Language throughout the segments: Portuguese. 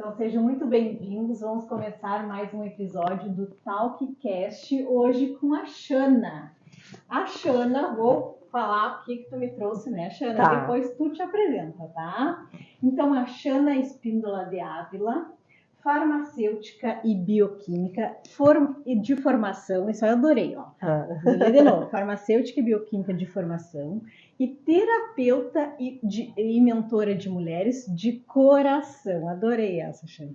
Então sejam muito bem-vindos. Vamos começar mais um episódio do Talkcast, hoje com a Xana. A Xana, vou falar o que tu me trouxe, né, Xana? Tá. Depois tu te apresenta, tá? Então, a Xana Espíndola de Ávila, farmacêutica e bioquímica de formação, isso eu adorei, ó. Vou ler de novo. Farmacêutica e bioquímica de formação e terapeuta e mentora de mulheres de coração. Adorei essa, Xana.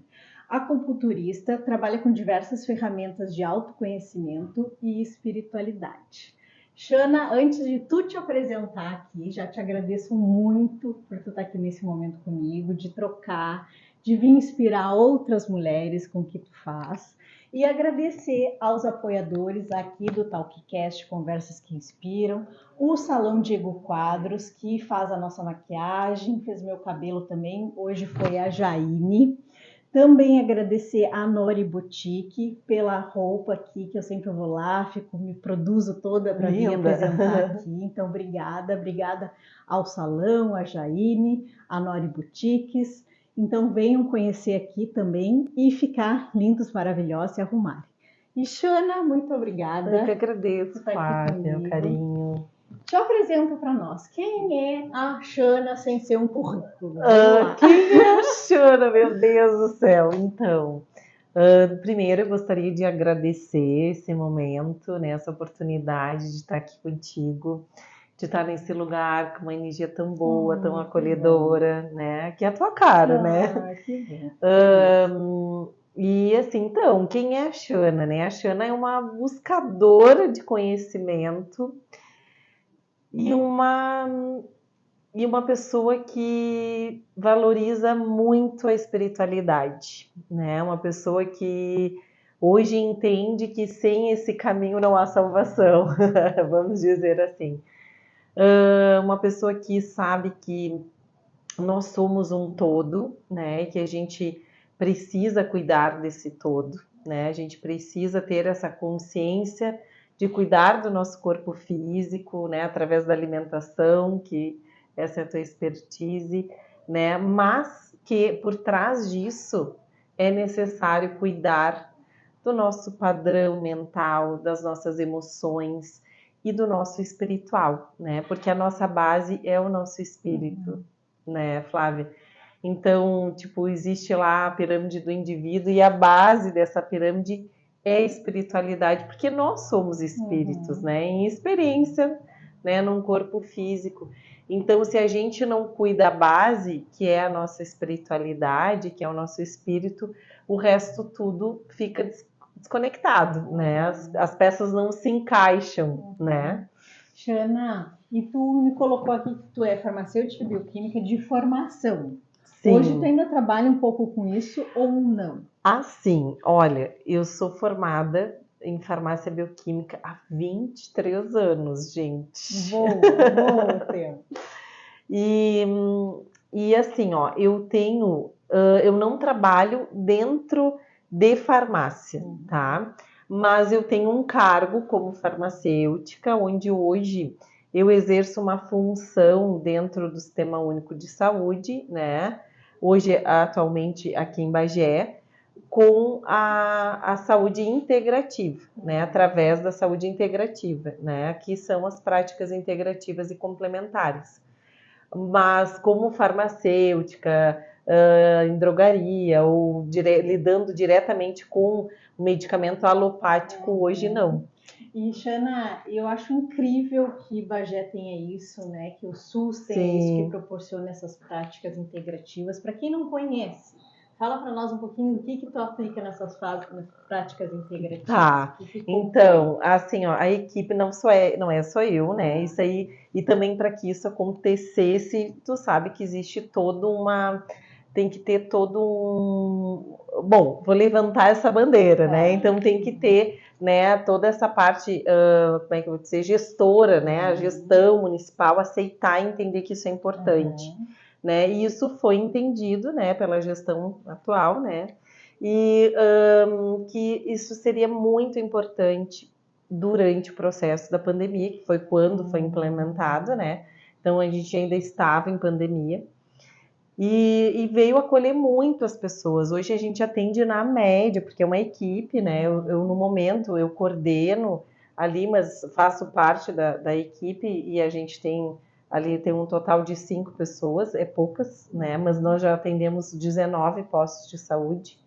Acupunturista, trabalha com diversas ferramentas de autoconhecimento e espiritualidade. Xana, antes de tu te apresentar aqui, já te agradeço muito por tu estar aqui nesse momento comigo, de trocar, de vir inspirar outras mulheres com o que tu faz. E agradecer aos apoiadores aqui do Talkcast Conversas que Inspiram, o Salão Diego Quadros, que faz a nossa maquiagem, fez meu cabelo também, hoje foi a Jaine. Também agradecer a Nori Boutique pela roupa aqui, que eu sempre vou lá, me produzo toda para vir apresentar aqui. Então, obrigada ao Salão, a Jaine, a Nori Boutiques. Então, venham conhecer aqui também e ficar lindos, maravilhosos e arrumarem. E Xana, muito obrigada. Eu que agradeço, Flávia, o carinho. Te apresenta para nós. Quem é a Xana sem ser um currículo? Quem é a Xana, meu Deus do céu? Então, primeiro eu gostaria de agradecer esse momento, né, essa oportunidade de estar aqui contigo, de estar nesse lugar com uma energia tão boa, tão acolhedora, né? Que é a tua cara, né? Que bom. E assim, então, quem é a Xana, né? A Xana é uma buscadora de conhecimento e uma pessoa que valoriza muito a espiritualidade, né? Uma pessoa que hoje entende que sem esse caminho não há salvação, vamos dizer assim. Uma pessoa que sabe que nós somos um todo, né? Que a gente precisa cuidar desse todo, né? A gente precisa ter essa consciência de cuidar do nosso corpo físico, né? Através da alimentação, que essa é a tua expertise, né? Mas que por trás disso é necessário cuidar do nosso padrão mental, das nossas emoções e do nosso espiritual, né? Porque a nossa base é o nosso espírito, né, Flávia? Então, tipo, existe lá a pirâmide do indivíduo e a base dessa pirâmide é a espiritualidade, porque nós somos espíritos, né? Em experiência, né? Num corpo físico. Então, se a gente não cuida da base, que é a nossa espiritualidade, que é o nosso espírito, o resto tudo fica desconectado, né? As peças não se encaixam, né? Xana, e tu me colocou aqui que tu é farmacêutica e bioquímica de formação. Sim. Hoje tu ainda trabalha um pouco com isso ou não? Sim, olha, eu sou formada em farmácia bioquímica há 23 anos, gente. Boa tempo. E assim, ó, eu não trabalho dentro de farmácia, tá? Mas eu tenho um cargo como farmacêutica, onde hoje eu exerço uma função dentro do Sistema Único de Saúde, né? Hoje, atualmente, aqui em Bagé, com a saúde integrativa, né? Através da saúde integrativa, né? Que são as práticas integrativas e complementares. Mas como farmacêutica, em drogaria ou lidando diretamente com o medicamento alopático, hoje não. E, Xana, eu acho incrível que Bagé tenha isso, né? Que o SUS tenha isso, que proporciona essas práticas integrativas. Para quem não conhece, fala para nós um pouquinho o que tu aplica nessas práticas integrativas. Tá, então, assim, ó, a equipe não é só eu, né? Isso aí, e também para que isso acontecesse, tu sabe que existe tem que ter todo um... Bom, vou levantar essa bandeira, né? Então tem que ter, né, toda essa parte, como é que eu vou dizer, gestora, né? A gestão municipal aceitar e entender que isso é importante, né? E isso foi entendido, né, pela gestão atual, né? E que isso seria muito importante durante o processo da pandemia, que foi quando foi implementado, né? Então a gente ainda estava em pandemia. e veio acolher muito as pessoas. Hoje a gente atende na média, porque é uma equipe, né? No momento, eu coordeno ali, mas faço parte da equipe e a gente tem um total de 5 pessoas, é poucas, né? Mas nós já atendemos 19 postos de saúde.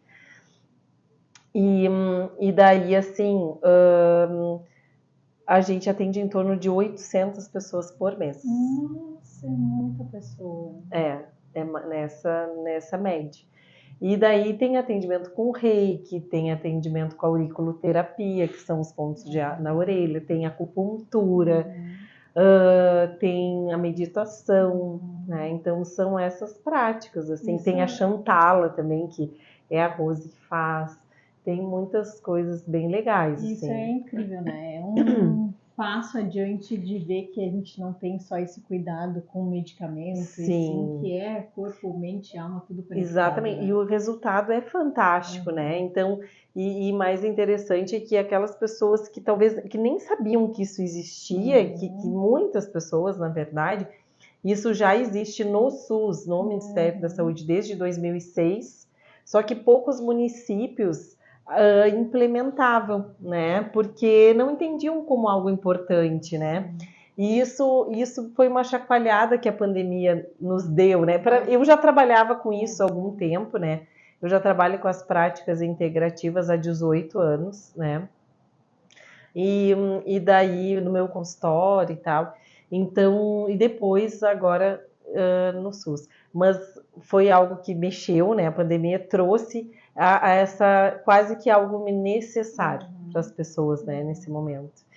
E daí, assim, a gente atende em torno de 800 pessoas por mês. Nossa, é muita pessoa. É nessa média. E daí tem atendimento com reiki, tem atendimento com auriculoterapia, que são os pontos na orelha, tem acupuntura, tem a meditação, né? Então são essas práticas, assim. Tem a Chantala também, que é a Rose que faz. Tem muitas coisas bem legais. Isso assim. é incrível, né? É um passo adiante de ver que a gente não tem só esse cuidado com medicamento, sim, que é corpo, mente, alma, tudo conectado. Exatamente, né? E o resultado é fantástico, né? Então, e mais interessante é que aquelas pessoas que talvez que nem sabiam que isso existia, que muitas pessoas, na verdade, isso já existe no SUS, no Ministério da Saúde, desde 2006, só que poucos municípios implementavam, né? Porque não entendiam como algo importante, né? E isso foi uma chacoalhada que a pandemia nos deu, né? Eu já trabalhava com isso há algum tempo, né? Eu já trabalho com as práticas integrativas há 18 anos, né? E daí no meu consultório e tal. Então, e depois agora no SUS. Mas foi algo que mexeu, né? A pandemia trouxe a essa quase que algo necessário para as pessoas, né? Nesse momento.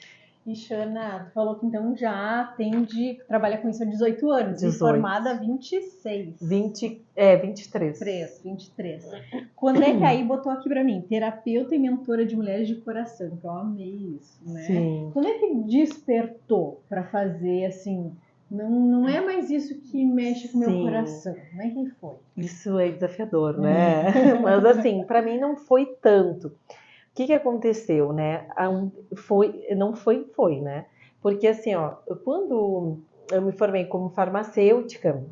E Xana, tu falou que então já trabalha com isso há 18 anos, 18. E formada há 26. 23. 23. Quando é que aí botou aqui pra mim, terapeuta e mentora de mulheres de coração, que eu amei isso, né? Sim. Quando é que despertou pra fazer assim, não é mais isso que mexe com o meu coração, como é que foi? Isso é desafiador, né? Mas assim, pra mim não foi tanto. O que aconteceu, né? Foi, né? Porque assim, ó, quando eu me formei como farmacêutica,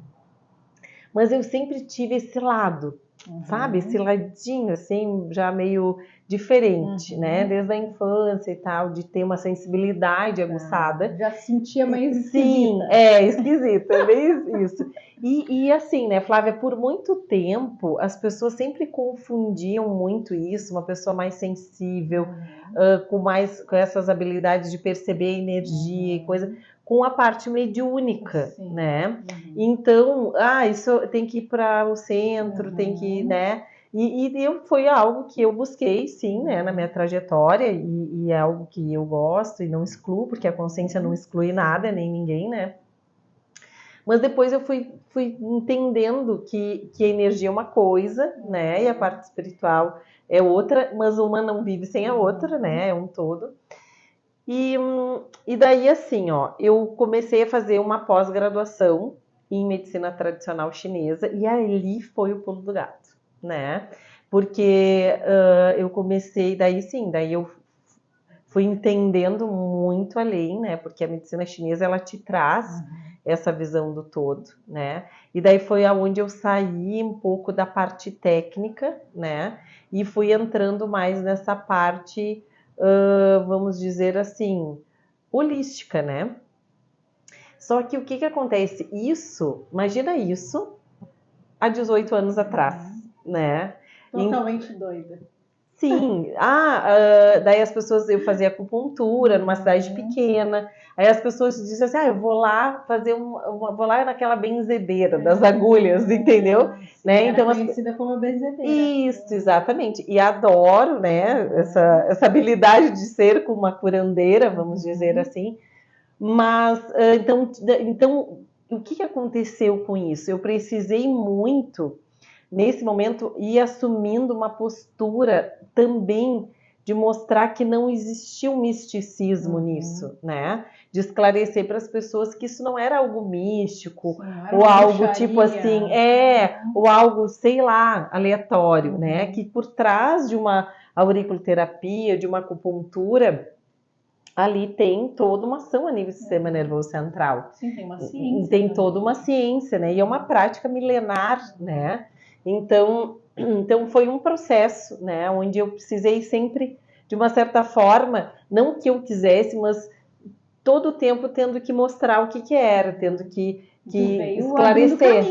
mas eu sempre tive esse lado, sabe? Esse ladinho, assim, já meio diferente, né? Desde a infância e tal, de ter uma sensibilidade aguçada. Já sentia mais esquisita. Sim, esquisita, é bem isso. E assim, né, Flávia, por muito tempo, as pessoas sempre confundiam muito isso, uma pessoa mais sensível, com essas habilidades de perceber energia e coisa, com a parte mediúnica, né? Então, isso tem que ir para o centro, tem que, né? Foi algo que eu busquei, sim, né, na minha trajetória, e é algo que eu gosto e não excluo, porque a consciência não exclui nada, nem ninguém, né? Mas depois eu fui entendendo que a energia é uma coisa, né, e a parte espiritual é outra, mas uma não vive sem a outra, né, é um todo. E daí, assim, ó, eu comecei a fazer uma pós-graduação em medicina tradicional chinesa, e ali foi o pulo do gato, né? Porque eu comecei, daí eu fui entendendo muito além, né? Porque a medicina chinesa, ela te traz essa visão do todo, né? E daí foi aonde eu saí um pouco da parte técnica, né? E fui entrando mais nessa parte, vamos dizer assim, holística, né? Só que o que acontece? Imagina isso há 18 anos atrás, né? Totalmente doida. Sim, daí as pessoas, eu fazia acupuntura numa cidade pequena, aí as pessoas diziam assim, eu vou lá fazer vou lá naquela benzedeira das agulhas, entendeu? Né? Então, conhecida como benzedeira. Isso, exatamente, e adoro, né, essa habilidade de ser como uma curandeira, vamos dizer assim, mas, então, o que aconteceu com isso? Eu precisei muito nesse momento, ir assumindo uma postura também de mostrar que não existia um misticismo nisso, né? De esclarecer para as pessoas que isso não era algo místico, ou algo tipo assim, ou algo, sei lá, aleatório, né? Que por trás de uma auriculoterapia, de uma acupuntura, ali tem toda uma ação a nível do sistema nervoso central. Sim, tem uma ciência. Tem toda uma ciência, né? E é uma prática milenar, né? Então foi um processo, né? Onde eu precisei sempre, de uma certa forma, não que eu quisesse, mas todo o tempo tendo que mostrar o que era, tendo que esclarecer.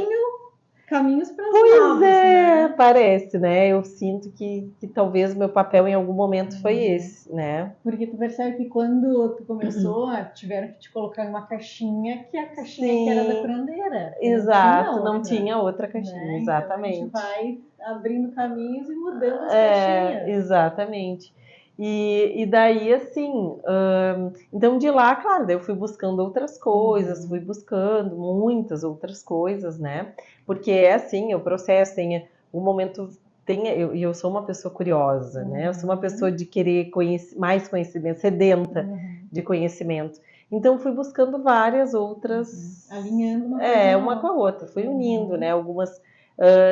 Caminhos para as Pois novas, é, né? parece, né? Eu sinto que talvez meu papel em algum momento foi esse, né? Porque tu percebe que quando tu começou, tiveram que te colocar em uma caixinha, que a caixinha que era da curandeira. Exato, não tinha outra caixinha, né? exatamente. Então a gente vai abrindo caminhos e mudando as caixinhas. Exatamente. E daí, assim, então de lá, claro, daí eu fui buscando outras coisas, fui buscando muitas outras coisas, né? Porque é assim, o processo tem um momento, eu sou uma pessoa curiosa, né? Eu sou uma pessoa de querer mais conhecimento, sedenta de conhecimento. Então fui buscando várias outras... Alinhando uma coisa uma com a outra, fui unindo, né? Algumas,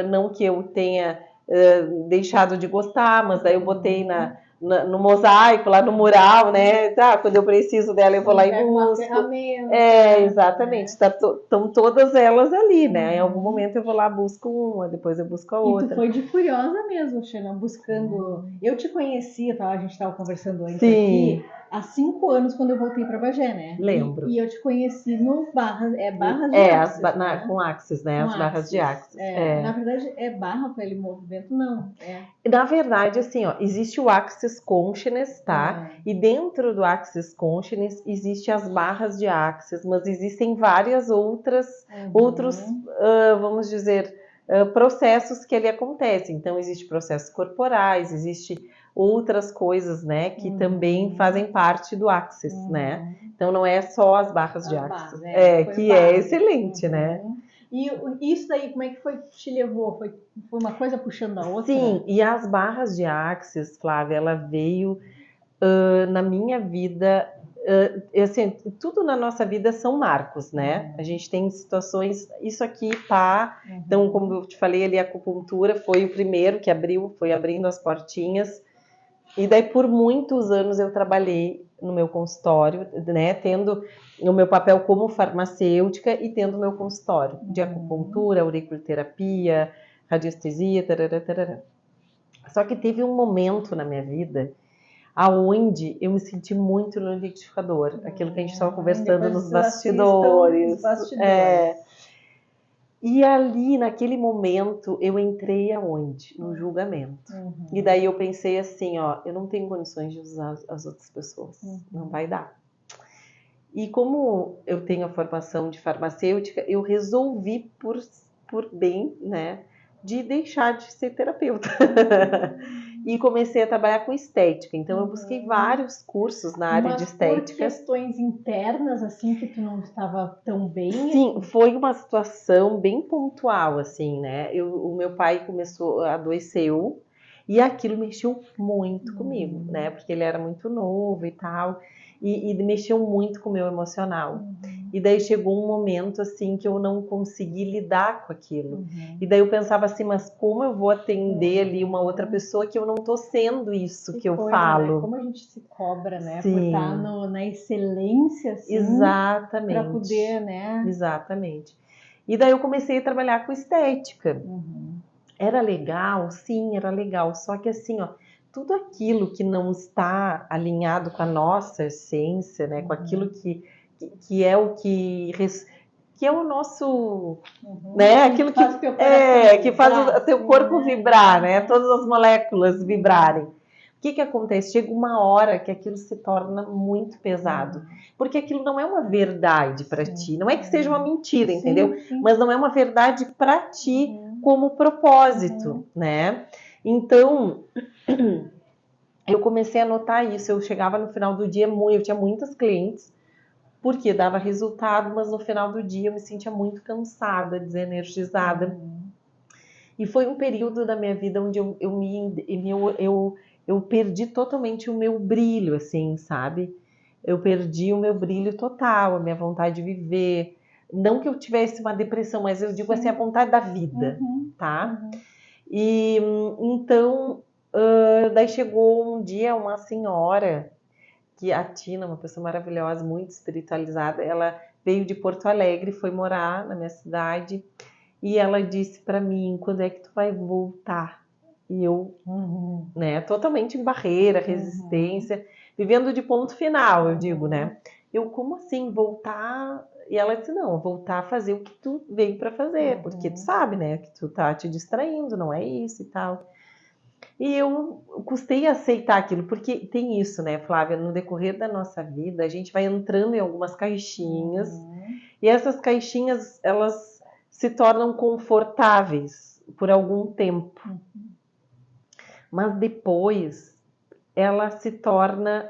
não que eu tenha deixado de gostar, mas daí eu botei no mosaico, lá no mural, né? Quando eu preciso dela, eu vou lá e busco. Exatamente. Estão todas elas ali, né? Em algum momento eu vou lá, busco uma, depois eu busco a outra. E tu foi de curiosa mesmo, Sheila, buscando... Eu te conhecia, a gente estava conversando antes aqui, há 5 anos, quando eu voltei para Bagé, né? Lembro. E eu te conheci no Barras de Axis, né? Com Axis, né? As barras de Axis. Na verdade, é barra para ele movimento? Não. Na verdade, assim, ó, existe o Axis Consciousness, tá? E dentro do Axis Consciousness existe as barras de Axis, mas existem várias outros, vamos dizer, processos que ali acontecem. Então, existem processos corporais, existe outras coisas, né, que também fazem parte do Axis, né? Então, não é só as barras de Axis. Que é excelente, né? E isso daí, como é que foi que te levou? Foi uma coisa puxando a outra? Sim, e as barras de Axis, Flávia, ela veio na minha vida, assim, tudo na nossa vida são marcos, né? A gente tem situações, isso aqui, então, como eu te falei ali, a acupuntura foi o primeiro que abriu, foi abrindo as portinhas, e daí por muitos anos eu trabalhei no meu consultório, né, tendo o meu papel como farmacêutica e tendo o meu consultório de acupuntura, auriculoterapia, radiestesia, tarará, tarará. Só que teve um momento na minha vida aonde eu me senti muito no liquidificador, aquilo que a gente estava conversando nos bastidores. E ali, naquele momento, eu entrei aonde? No julgamento. E daí eu pensei assim, ó, eu não tenho condições de usar as outras pessoas, não vai dar. E como eu tenho a formação de farmacêutica, eu resolvi por bem, né, de deixar de ser terapeuta. E comecei a trabalhar com estética. Então, eu busquei vários cursos na área de estética. Por questões internas, assim, que tu não estava tão bem? Sim, foi uma situação bem pontual, assim, né? O meu pai adoeceu e aquilo mexeu muito comigo, né? Porque ele era muito novo e tal. E mexeu muito com o meu emocional. E daí chegou um momento, assim, que eu não consegui lidar com aquilo. E daí eu pensava assim, mas como eu vou atender ali uma outra pessoa que eu não tô sendo isso que eu falo? Né? Como a gente se cobra, né? Sim. Por estar na excelência, assim. Exatamente. Para poder, né? Exatamente. E daí eu comecei a trabalhar com estética. Era legal? Sim, era legal. Só que assim, ó, tudo aquilo que não está alinhado com a nossa essência, né, com aquilo que é o que é o nosso, né, aquilo que faz o teu corpo vibrar, né, todas as moléculas vibrarem. O que acontece? Chega uma hora que aquilo se torna muito pesado, porque aquilo não é uma verdade para ti, não é que seja uma mentira, entendeu? Mas não é uma verdade para ti como propósito, né? Então, eu comecei a notar isso. Eu chegava no final do dia, eu tinha muitas clientes, porque dava resultado, mas no final do dia eu me sentia muito cansada, desenergizada. E foi um período da minha vida onde eu perdi totalmente o meu brilho, assim, sabe? Eu perdi o meu brilho total, a minha vontade de viver. Não que eu tivesse uma depressão, mas eu digo assim, a vontade da vida, tá? E então, daí chegou um dia uma senhora que a Tina, uma pessoa maravilhosa, muito espiritualizada, ela veio de Porto Alegre, foi morar na minha cidade, e ela disse para mim, quando é que tu vai voltar? E eu, né, totalmente em barreira, resistência, vivendo de ponto final, eu digo, né? Eu, como assim, voltar? E ela disse, não, voltar a fazer o que tu veio para fazer, porque tu sabe, né, que tu tá te distraindo, não é isso e tal. E eu custei a aceitar aquilo, porque tem isso, né, Flávia, no decorrer da nossa vida, a gente vai entrando em algumas caixinhas, e essas caixinhas, elas se tornam confortáveis por algum tempo. Mas depois ela se torna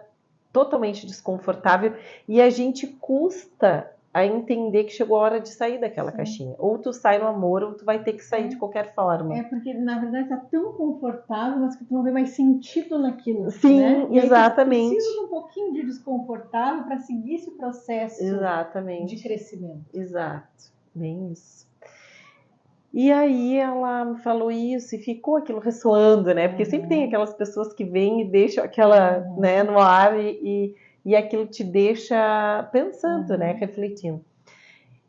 totalmente desconfortável e a gente custa a entender que chegou a hora de sair daquela caixinha. Ou tu sai no amor, ou tu vai ter que sair de qualquer forma. É porque, na verdade, tá tão confortável, mas que tu não vê mais sentido naquilo. Sim, né? E exatamente. Aí tu precisa de um pouquinho de desconfortável para seguir esse processo Exatamente. de crescimento. Exato, bem isso. E aí ela me falou isso e ficou aquilo ressoando, né? Porque sempre tem aquelas pessoas que vêm e deixam aquela, né, no ar e aquilo te deixa pensando, né, refletindo.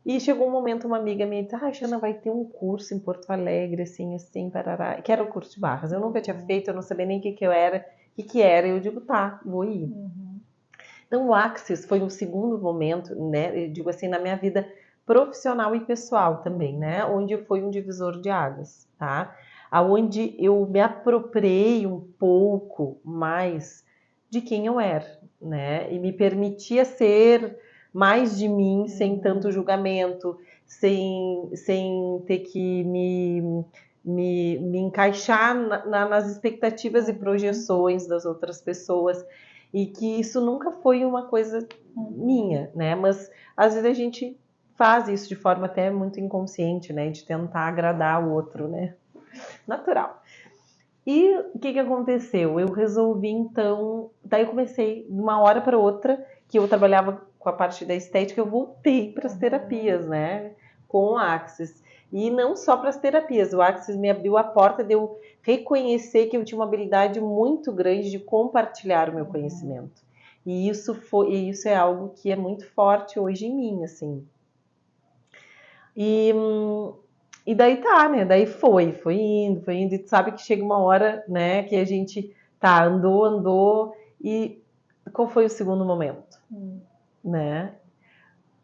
E chegou um momento, uma amiga me disse, Xana, vai ter um curso em Porto Alegre, assim, parará, que era o curso de barras. Eu nunca tinha feito, eu não sabia nem o que era, eu digo, tá, vou ir. Então o Axis foi um segundo momento, né, eu digo assim, na minha vida profissional e pessoal também, né, onde foi um divisor de águas, tá? Aonde eu me apropriei um pouco mais de quem eu era, né, e me permitia ser mais de mim, sem tanto julgamento, sem ter que me encaixar nas expectativas e projeções das outras pessoas, e que isso nunca foi uma coisa minha, né? Mas às vezes a gente faz isso de forma até muito inconsciente, né? De tentar agradar o outro, né? Natural. E o que aconteceu? Eu resolvi então, daí eu comecei de uma hora para outra, que eu trabalhava com a parte da estética, eu voltei para as terapias, né? Com o Axis. E não só para as terapias, o Axis me abriu a porta de eu reconhecer que eu tinha uma habilidade muito grande de compartilhar o meu conhecimento. E isso é algo que é muito forte hoje em mim, assim. E daí tá, né? Daí foi indo, e tu sabe que chega uma hora, né, que a gente andou, e qual foi o segundo momento? Né?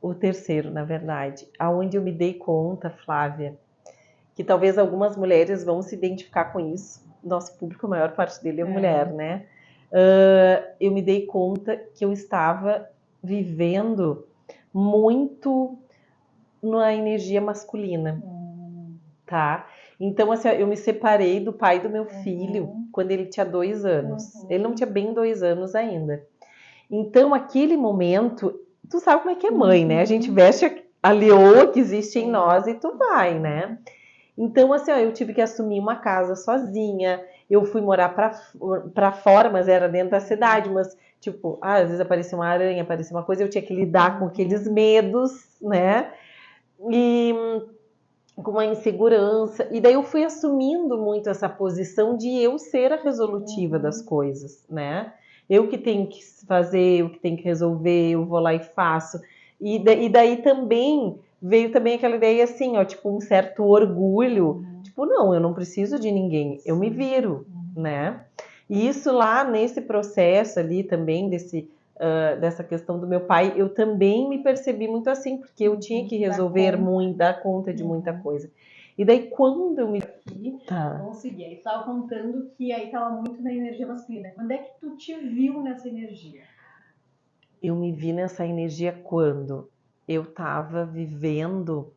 O terceiro, na verdade, aonde eu me dei conta, Flávia, que talvez algumas mulheres vão se identificar com isso. Nosso público, a maior parte dele é mulher, né? Eu me dei conta que eu estava vivendo muito na energia masculina, tá? Então, assim, eu me separei do pai do meu filho quando ele tinha 2 anos. Ele não tinha bem 2 anos ainda. Então, aquele momento, tu sabe como é que é mãe, né? A gente veste a leoa que existe em nós e tu vai, né? Então, assim, ó, eu tive que assumir uma casa sozinha. Eu fui morar pra fora, mas era dentro da cidade. Mas, tipo, às vezes aparecia uma aranha, aparecia uma coisa, eu tinha que lidar com aqueles medos, né? E com uma insegurança. E daí eu fui assumindo muito essa posição de eu ser a resolutiva das coisas, né? Eu que tenho que fazer, eu que tenho que resolver, eu vou lá e faço. E daí também veio também aquela ideia assim, ó, tipo um certo orgulho, tipo, não, eu não preciso de ninguém, eu me viro, né? E isso lá nesse processo ali também dessa questão do meu pai, eu também me percebi muito assim, porque eu tinha que resolver muito, dar conta de muita coisa. E daí quando eu me... Vamos seguir. Aí tu estava contando que aí estava muito na energia masculina. Quando é que tu te viu nessa energia? Eu me vi nessa energia quando eu estava vivendo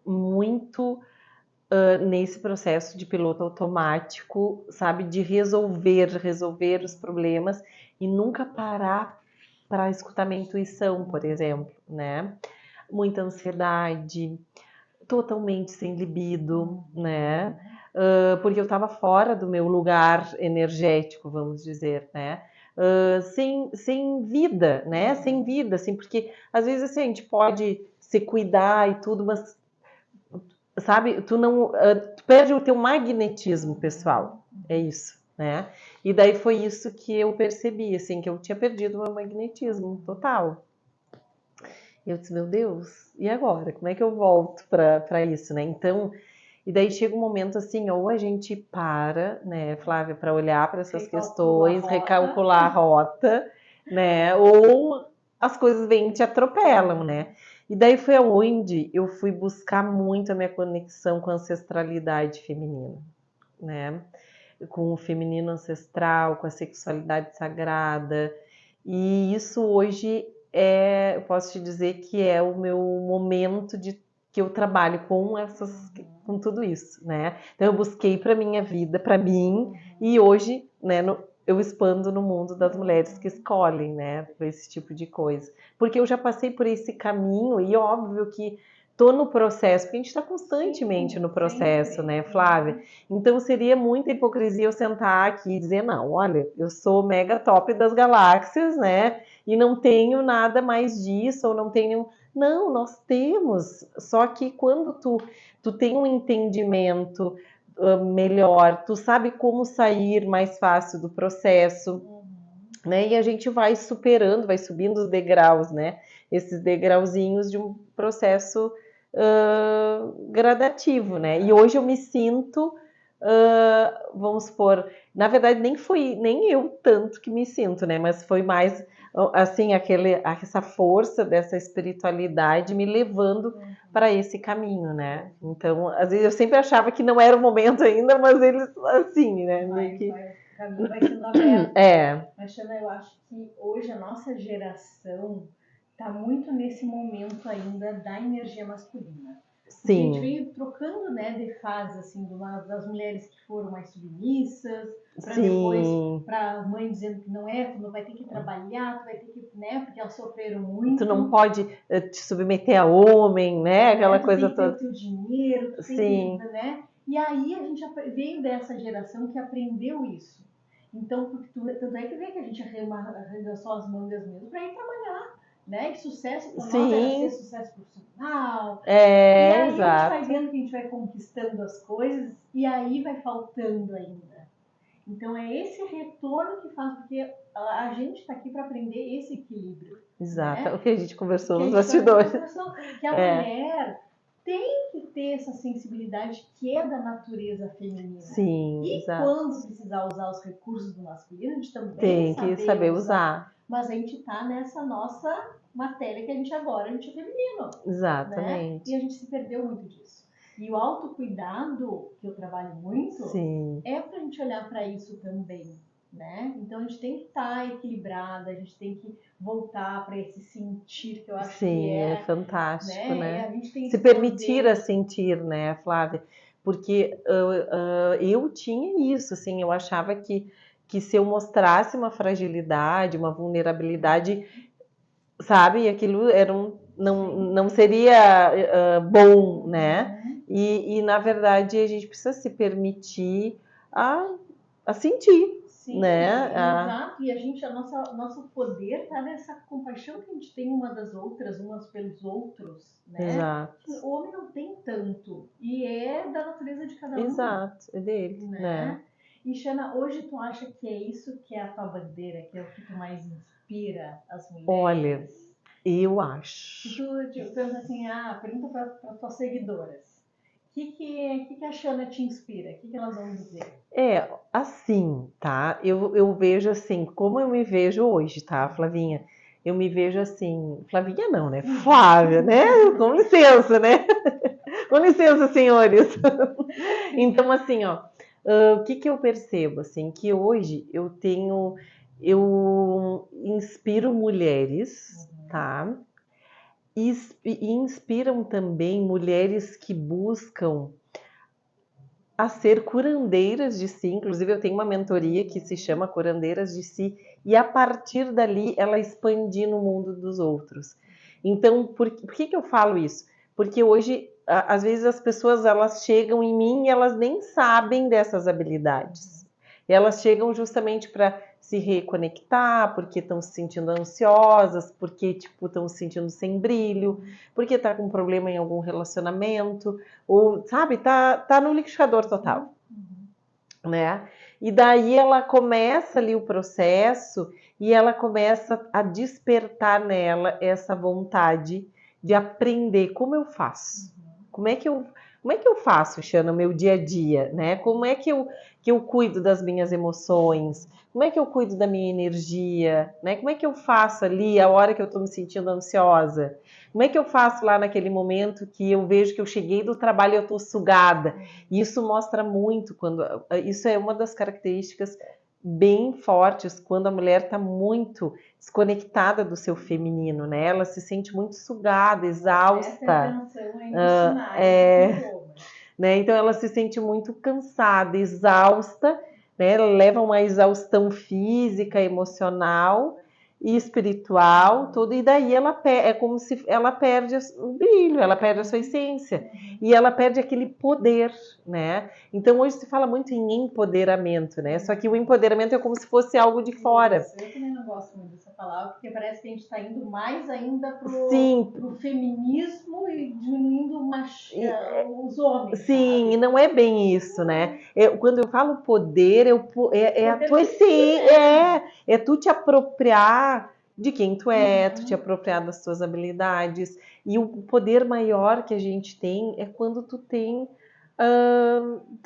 muito nesse processo de piloto automático, sabe, de resolver os problemas e nunca parar para escutar minha intuição, por exemplo, né? Muita ansiedade, totalmente sem libido, né? Porque eu estava fora do meu lugar energético, vamos dizer, né? Sem vida, né? Sem vida, assim, porque às vezes assim, a gente pode se cuidar e tudo, mas sabe, tu perde o teu magnetismo pessoal, é isso. né? E daí foi isso que eu percebi, assim, que eu tinha perdido o meu magnetismo total. E eu disse, meu Deus, e agora? Como é que eu volto para isso, né? Então, e daí chega um momento assim, ou a gente para, né, Flávia, para olhar para essas questões, recalcular a rota, né? Ou as coisas vêm e te atropelam, né? E daí foi aonde eu fui buscar muito a minha conexão com a ancestralidade feminina, né? Com o feminino ancestral, com a sexualidade sagrada. E isso hoje eu posso te dizer que é o meu momento de que eu trabalho com tudo isso, né? Então eu busquei para minha vida, para mim, e hoje, né, eu expando no mundo das mulheres que escolhem, né, por esse tipo de coisa. Porque eu já passei por esse caminho e óbvio que tô no processo, porque a gente está constantemente no processo, né, Flávia? Então seria muita hipocrisia eu sentar aqui e dizer, não, olha, eu sou mega top das galáxias, né? E não tenho nada mais disso, ou não tenho. Não, nós temos. Só que quando tu tem um entendimento melhor, tu sabe como sair mais fácil do processo, né? E a gente vai superando, vai subindo os degraus, né? Esses degrauzinhos de um processo gradativo, né? E hoje eu me sinto, vamos supor, na verdade nem eu tanto que me sinto, né? Mas foi mais assim essa força dessa espiritualidade me levando para esse caminho, né? Então, às vezes eu sempre achava que não era o momento ainda, mas eles assim, né? O caminho vai sendo aberto. Mas, Xana, eu acho que hoje a nossa geração está muito nesse momento ainda da energia masculina. Sim. A gente veio trocando, né, de fase, assim, das mulheres que foram mais submissas, para depois, para a mãe dizendo que não tu não vai ter que trabalhar, tu vai ter que, né, porque elas sofreram muito. Tu não pode te submeter a homem, né, aquela coisa toda. Tu tem que ter o teu dinheiro, tu tem que, né? E aí a gente veio dessa geração que aprendeu isso. Então, porque tanto é que vê que a gente arregaçou as mangas mesmo para ir trabalhar, né? Que sucesso para nós era ser sucesso profissional. E aí exato. A gente vai vendo que a gente vai conquistando as coisas e aí vai faltando ainda. Então é esse retorno que faz, porque a gente está aqui para aprender esse equilíbrio. Exato, né? o que a gente conversou nos bastidores. Que a mulher tem que ter essa sensibilidade que é da natureza feminina. Sim, e exato. Quando precisar usar os recursos do masculino, a gente também tem que saber usar. Mas a gente está nessa nossa matéria que a gente é feminino. Exatamente. Né? E a gente se perdeu muito disso. E o autocuidado, que eu trabalho muito, é para a gente olhar para isso também. Né? Então a gente tem que estar equilibrada, a gente tem que voltar para esse sentir que eu acho que é fantástico, né? A gente tem se permitir a sentir, né, Flávia? Porque eu tinha isso, assim, eu achava que se eu mostrasse uma fragilidade, uma vulnerabilidade, sabe, aquilo não seria bom, né? E na verdade a gente precisa se permitir a sentir. Sim, né? Exato. E a gente, nosso poder está nessa compaixão que a gente tem uma das outras, umas pelos outros, né? Exato. O homem não tem tanto. E é da natureza de cada um. Exato, é dele. Né? E Xana, hoje tu acha que é isso que é a tua bandeira, que é o que tu mais inspira as mulheres? Olha, eu acho. Se tu pensa assim, pergunta para tuas seguidoras. O que a Xana te inspira? O que elas vão dizer? Assim, tá? Eu vejo assim, como eu me vejo hoje, tá, Flavinha? Eu me vejo assim, Flavinha não, né? Flávia, né? Com licença, né? Com licença, senhores. Então, assim, ó, o que eu percebo, assim, que hoje eu inspiro mulheres, tá? E inspiram também mulheres que buscam a ser curandeiras de si. Inclusive, eu tenho uma mentoria que se chama Curandeiras de Si, e a partir dali ela expandir no mundo dos outros. Então, por que eu falo isso? Porque hoje, às vezes, as pessoas elas chegam em mim e elas nem sabem dessas habilidades. Elas chegam justamente para se reconectar, porque estão se sentindo ansiosas, porque estão se sentindo sem brilho, porque tá com problema em algum relacionamento, ou sabe, tá no liquidificador total, né? E daí ela começa ali o processo e ela começa a despertar nela essa vontade de aprender como eu faço. Como é que eu faço, Xana, no meu dia a dia, né? Como é que eu cuido das minhas emoções? Como é que eu cuido da minha energia, né? Como é que eu faço ali a hora que eu estou me sentindo ansiosa? Como é que eu faço lá naquele momento que eu vejo que eu cheguei do trabalho e eu estou sugada? E isso mostra muito isso é uma das características bem fortes quando a mulher está muito desconectada do seu feminino, né? Ela se sente muito sugada, exausta. Essa atenção aí nos sinais, né? Então ela se sente muito cansada, exausta, né? Ela leva uma exaustão física, emocional e espiritual, tudo, e daí é como se ela perde o brilho, ela perde a sua essência e ela perde aquele poder, né? Então hoje se fala muito em empoderamento, né? Só que o empoderamento é como se fosse algo de fora. Isso, eu também não gosto muito dessa palavra, porque parece que a gente está indo mais ainda pro feminismo e diminuindo os homens. Sim, sabe? e não é bem isso, né? Quando eu falo poder, é a tua essência, é tu te apropriar de quem tu é, tu te apropriar das tuas habilidades. E o poder maior que a gente tem é quando tu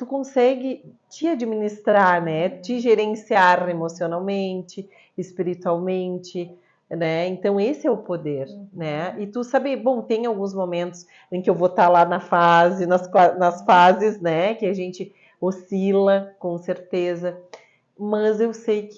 consegue te administrar, né? Te gerenciar emocionalmente, espiritualmente, né? Então esse é o poder, né? E tu sabe, bom, tem alguns momentos em que eu vou estar lá nas fases, né? Que a gente oscila, com certeza. Mas eu sei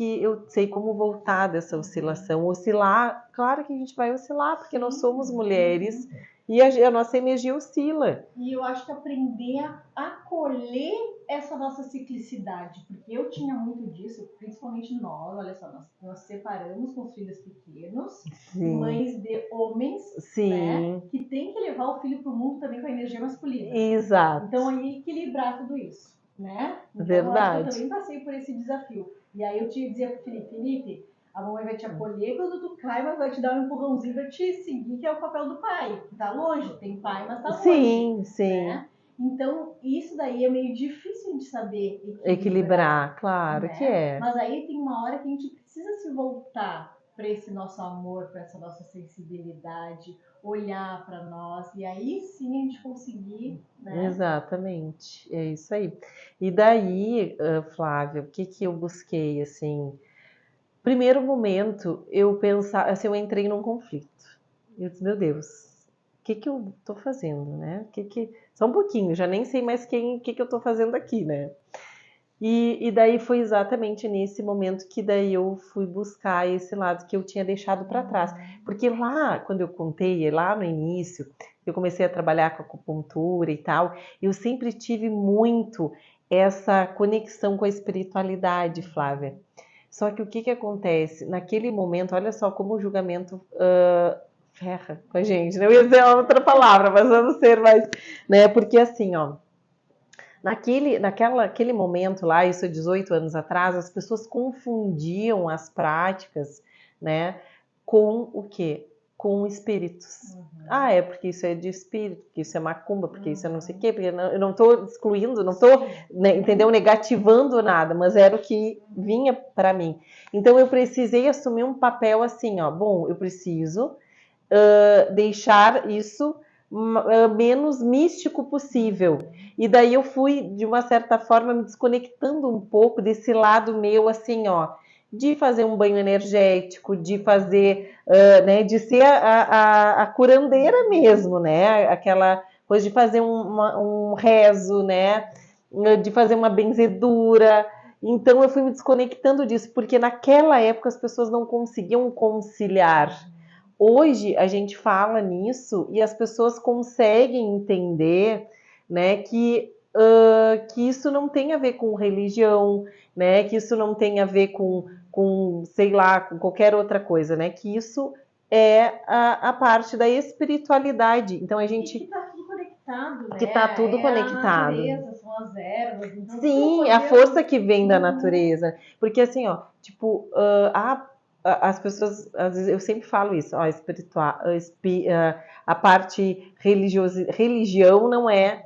como voltar dessa oscilação. Oscilar, claro que a gente vai oscilar, porque nós somos mulheres e a nossa energia oscila. E eu acho que aprender a acolher essa nossa ciclicidade, porque eu tinha muito disso, principalmente nós, olha só, nós separamos com os filhos pequenos, mães de homens, né, que tem que levar o filho para o mundo também com a energia masculina. Exato. Então aí equilibrar tudo isso, né? Então, verdade. eu também passei por esse desafio. E aí eu te dizia pro Felipe, a mamãe vai te acolher quando tu cai, mas vai te dar um empurrãozinho pra te seguir, que é o papel do pai. Tá longe, tem pai, mas tá longe. Sim. Né? Então, isso daí é meio difícil de saber equilibrar, claro, né? Que é. Mas aí tem uma hora que a gente precisa se voltar para esse nosso amor, para essa nossa sensibilidade, olhar para nós, e aí sim a gente conseguir, né? Exatamente, é isso aí. E daí, Flávia, o que eu busquei, assim... Primeiro momento, eu pensava, assim, eu entrei num conflito. Eu disse, meu Deus, o que eu tô fazendo, né? Só um pouquinho, já nem sei mais o que eu tô fazendo aqui, né? E daí foi exatamente nesse momento que daí eu fui buscar esse lado que eu tinha deixado para trás. Porque lá, quando eu contei, lá no início, eu comecei a trabalhar com acupuntura e tal, eu sempre tive muito essa conexão com a espiritualidade, Flávia. Só que o que acontece? Naquele momento, olha só como o julgamento ferra com a gente. Não ia dizer outra palavra, mas vamos ser mais... né? Porque assim, ó, naquele momento lá, isso 18 anos atrás, as pessoas confundiam as práticas, né, com o quê? Com espíritos. É porque isso é de espírito, porque isso é macumba, porque isso é não sei o quê, porque eu não estou excluindo, não estou, né, entendeu, negativando nada, mas era o que vinha para mim. Então eu precisei assumir um papel assim, ó, bom, eu preciso deixar isso menos místico possível. E daí eu fui, de uma certa forma, me desconectando um pouco desse lado meu, assim, ó, de fazer um banho energético, de fazer, né, de ser a curandeira mesmo, né, aquela coisa de fazer um rezo, né, de fazer uma benzedura. Então eu fui me desconectando disso, porque naquela época as pessoas não conseguiam conciliar. Hoje a gente fala nisso e as pessoas conseguem entender, né, que isso não tem a ver com religião, né, que isso não tem a ver com sei lá, com qualquer outra coisa, né, que isso é a parte da espiritualidade. Então a gente... E que tá tudo conectado, né? Que tá tudo conectado. A natureza, são as ervas. Então sim, a força que vem da natureza. Porque assim, ó, tipo, as pessoas, às vezes, eu sempre falo isso, ó, a parte religião não é,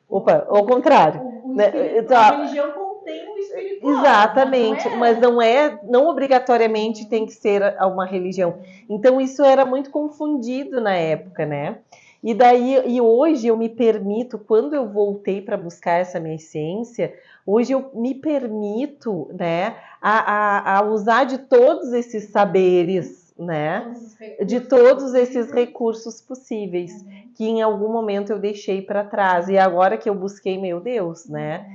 ao contrário. A religião contém o espiritual. Exatamente, mas não obrigatoriamente tem que ser uma religião. Então isso era muito confundido na época, né? E hoje eu me permito, quando eu voltei para buscar essa minha essência, hoje eu me permito, né, a usar de todos esses saberes, né? De todos esses recursos possíveis, que em algum momento eu deixei para trás. E agora que eu busquei, meu Deus, né?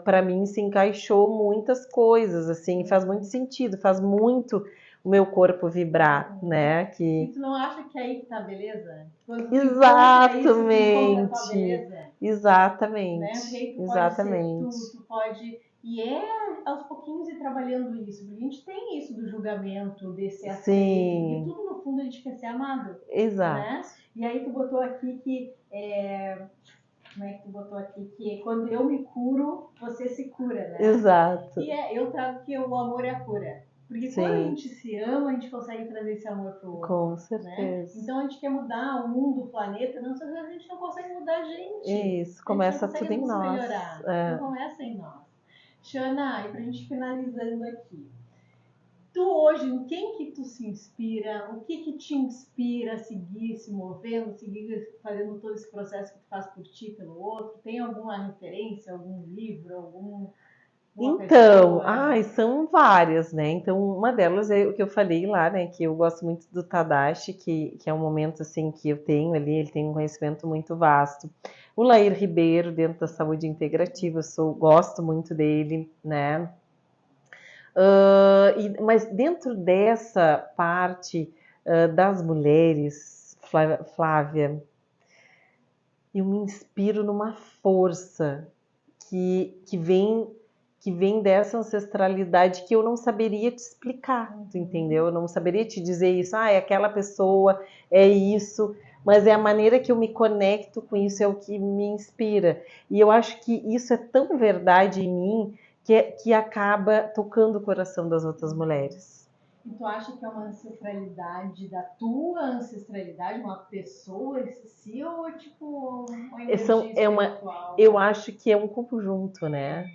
Para mim se encaixou muitas coisas, assim, faz muito sentido, faz muito o meu corpo vibrar, né? E tu não acha que aí tá beleza? Exatamente. Isso, tu beleza? Exatamente. Né? Tu Exatamente. Pode ser, tu pode... E aos pouquinhos ir trabalhando isso, porque a gente tem isso do julgamento, desse aceito, e tudo no fundo a gente quer ser amado. Exato. Né? E aí tu botou aqui que... Como é que tu botou aqui? Que quando eu me curo, você se cura, né? Exato. E eu trago que o amor é a cura. Porque quando a gente se ama, a gente consegue trazer esse amor pro outro. Com certeza. Né? Então a gente quer mudar o mundo, o planeta, não, a gente não consegue mudar a gente. Isso, começa tudo em nós. Melhorar. Então começa em nós. Xana, e pra gente finalizando aqui. Tu hoje, em quem que tu se inspira? O que te inspira a seguir se movendo, seguir fazendo todo esse processo que tu faz por ti, pelo outro? Tem alguma referência, algum livro, Então, são várias, né? Então, uma delas é o que eu falei lá, né? Que eu gosto muito do Tadashi, que é um momento, assim, que eu tenho ali, ele tem um conhecimento muito vasto. O Lair Ribeiro, dentro da saúde integrativa, gosto muito dele, né? Mas dentro dessa parte das mulheres, Flávia, eu me inspiro numa força que vem dessa ancestralidade que eu não saberia te explicar, tu entendeu? Eu não saberia te dizer isso, é aquela pessoa, é isso, mas é a maneira que eu me conecto com isso, é o que me inspira. E eu acho que isso é tão verdade em mim que acaba tocando o coração das outras mulheres. E tu acha que é uma ancestralidade da tua ancestralidade, uma pessoa em si, ou tipo uma energia espiritual? Eu acho que é um conjunto, né?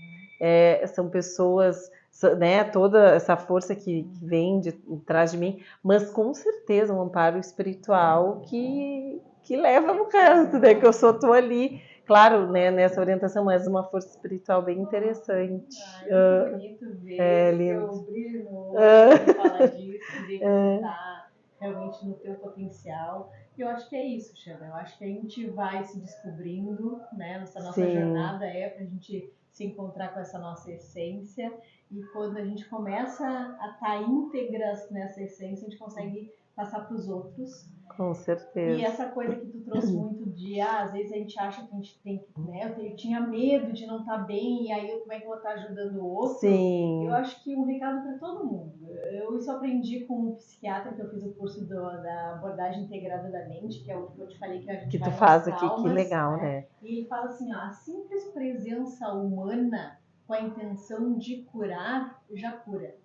São pessoas, né? Toda essa força que vem de trás de mim, mas com certeza um amparo espiritual que leva no canto, né? Que eu tô ali. Claro, né, nessa orientação, mas uma força espiritual bem interessante. É bonito ver o brilho no olho, falar disso, ver que você tá realmente no teu potencial. E eu acho que é isso, Xana. Eu acho que a gente vai se descobrindo, né? Nossa jornada pra gente se encontrar com essa nossa essência. E quando a gente começa a estar íntegras nessa essência, a gente consegue passar para os outros. Com certeza. E essa coisa que tu trouxe muito de, às vezes a gente acha que a gente tem que, né? Eu tinha medo de não estar bem, e aí como é que eu vou estar ajudando o outro? Sim. Eu acho que um recado para todo mundo. Eu isso aprendi com um psiquiatra, que eu fiz o curso da abordagem integrada da mente, que é o que eu te falei que a gente tu faz aqui, que legal, né? E ele fala assim, a simples presença humana com a intenção de curar, já cura.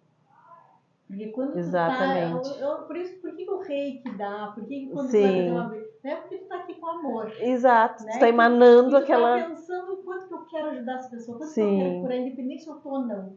Porque quando exatamente. tu tá... por que o reiki dá? Por que quando tu vai fazer uma... Né? Porque tu tá aqui com amor. Exato. Né? Tu tá emanando aquela... Tu tá pensando o quanto que eu quero ajudar as pessoas, quanto que eu quero curar, independente se eu tô ou não.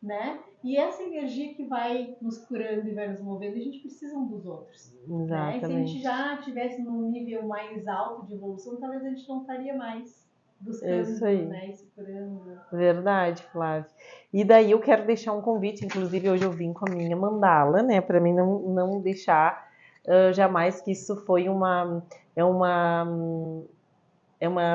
Né? E essa energia que vai nos curando e vai nos movendo, a gente precisa um dos outros. Né? E se a gente já estivesse num nível mais alto de evolução, talvez a gente não estaria mais buscando, né? E se curando. Verdade, Flávia. E daí eu quero deixar um convite, inclusive hoje eu vim com a minha mandala, né? Para mim não deixar jamais que isso foi uma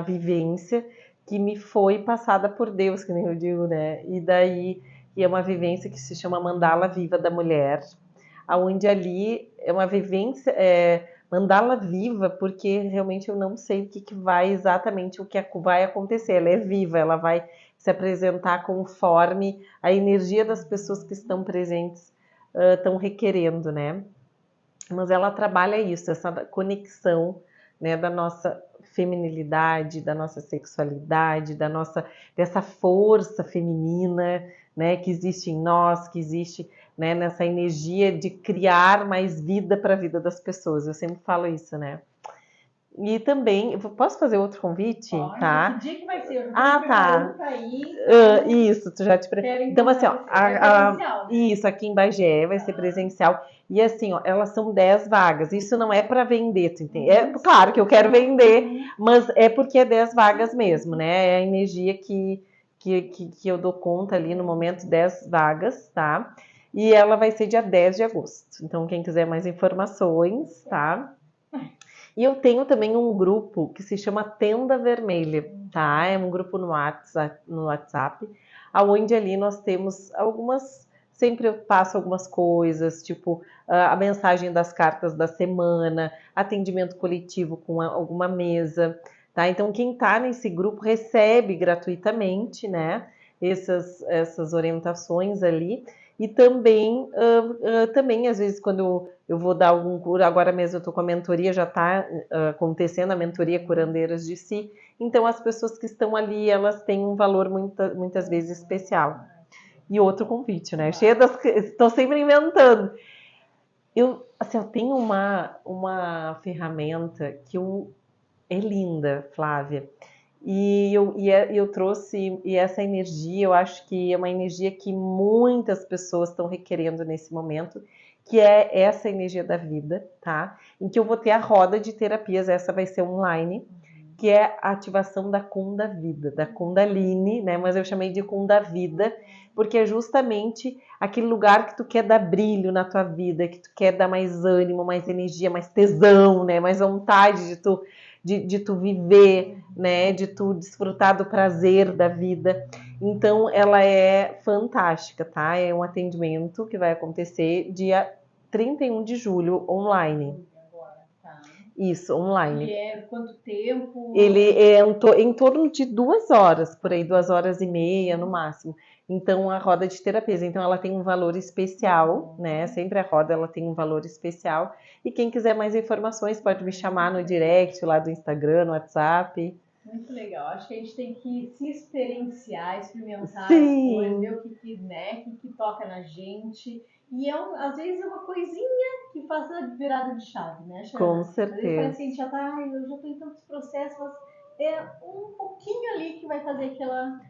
vivência que me foi passada por Deus, que nem eu digo, né? E daí é uma vivência que se chama Mandala Viva da Mulher, aonde ali é uma vivência, mandala viva, porque realmente eu não sei o que vai exatamente, o que vai acontecer. Ela é viva, ela vai se apresentar conforme a energia das pessoas que estão presentes estão requerendo, né? Mas ela trabalha isso, essa conexão, né, da nossa feminilidade, da nossa sexualidade, dessa força feminina, né, que existe em nós, que existe, né, nessa energia de criar mais vida para a vida das pessoas. Eu sempre falo isso, né? E também, posso fazer outro convite? Pode. Tá? Que dia que vai ser? Eu já tô Ah, me tá. preparando pra ir. Então Isso, tu já te Então, assim, ó, presencial, né? isso aqui em Bagé vai ser presencial. E assim, ó, elas são 10 vagas. Isso não é para vender, tu entende? É claro que eu quero vender, mas é porque é 10 vagas mesmo, né? É a energia que eu dou conta ali no momento, 10 vagas, tá? E ela vai ser dia 10 de agosto. Então, quem quiser mais informações, tá? E eu tenho também um grupo que se chama Tenda Vermelha, tá? É um grupo no WhatsApp, aonde ali nós temos sempre eu passo algumas coisas, tipo a mensagem das cartas da semana, atendimento coletivo com alguma mesa, tá? Então quem tá nesse grupo recebe gratuitamente, né? Essas orientações ali. E também, às vezes, quando eu vou dar algum curso, agora mesmo eu estou com a mentoria, já está acontecendo a mentoria Curandeiras de Si, então as pessoas que estão ali, elas têm um valor muitas vezes especial. E outro convite, né? Estou sempre inventando. Eu tenho uma ferramenta é linda, Flávia. Eu trouxe, e essa energia, eu acho que é uma energia que muitas pessoas estão requerendo nesse momento, que é essa energia da vida, tá? Em que eu vou ter a roda de terapias, essa vai ser online, que é a ativação da Kunda Vida, da Kundalini, né? Mas eu chamei de Kunda Vida, porque é justamente aquele lugar que tu quer dar brilho na tua vida, que tu quer dar mais ânimo, mais energia, mais tesão, né? Mais vontade de tu viver, né? De tu desfrutar do prazer da vida. Então, ela é fantástica, tá? É um atendimento que vai acontecer dia 31 de julho, online. Isso, online. E é quanto tempo? Ele é em torno de 2 horas, por aí, 2 horas e meia no máximo. Então, a roda de terapias, então ela tem um valor especial, né? Sempre a roda ela tem um valor especial. E quem quiser mais informações pode me chamar no direct lá do Instagram, no WhatsApp. Muito legal. Acho que a gente tem que se experienciar, experimentar Sim. as coisas, ver o que toca na gente. E às vezes é uma coisinha que faz a virada de chave, né, Xana? Com Às vezes certeza. parece que a gente já tá, eu já tô em tantos processos, mas é um pouquinho ali que vai fazer aquela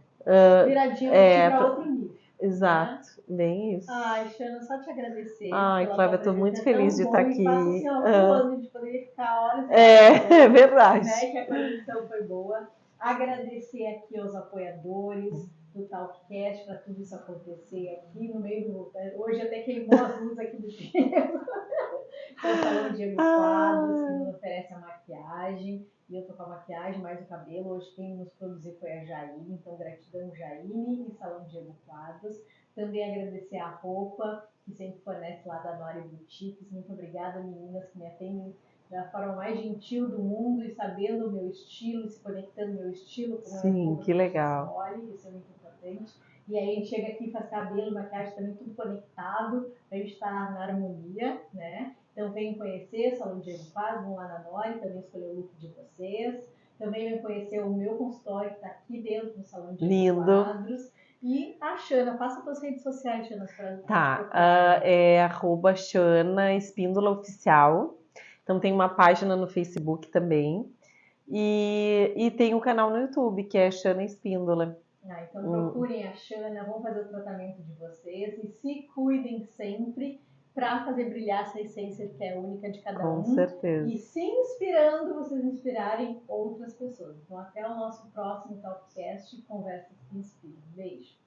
viradinha para outro nível. Exato, bem isso. Ai, Xana, só te agradecer. Ai, Flávia, eu tô muito feliz de estar aqui. Passa assim, ó, voando, a gente poderia ficar horas. É verdade. Né, que a conexão foi boa. Agradecer aqui aos apoiadores do Talkcast para tudo isso acontecer aqui no meio do. Hoje até queimou as luzes aqui do tempo. Então, Salão Diego Quadros, que nos oferece a maquiagem. E eu tô com a maquiagem, mais o cabelo. Hoje quem nos produziu foi a Jaine. Então, gratidão, Jaine e Salão Diego Quadros. Também agradecer a roupa, que sempre fornece lá da Nori Boutiques. Muito obrigada, meninas, que me atendem da forma mais gentil do mundo e sabendo o meu estilo, se conectando ao meu estilo. Sim, que legal. Escolhe, isso é muito importante. E aí a gente chega aqui e faz cabelo, maquiagem também, tudo conectado, pra gente estar na harmonia, né? Então venham conhecer o Salão Diego Quadros, vão lá na Nori, também escolher o look de vocês. Também venham conhecer o meu consultório que está aqui dentro do Salão Diego Quadros. E a Xana, passa suas redes sociais, Xana, para Tá, é @Xana Espíndola Oficial. Então tem uma página no Facebook também. E tem um canal no YouTube, que é Xana Espíndola. Então procurem a Xana, vão fazer o tratamento de vocês e se cuidem sempre para fazer brilhar essa essência que é única de cada um. Com certeza. E se inspirando, vocês inspirarem outras pessoas. Então até o nosso próximo Talkcast, Conversas que Inspiram. Beijo!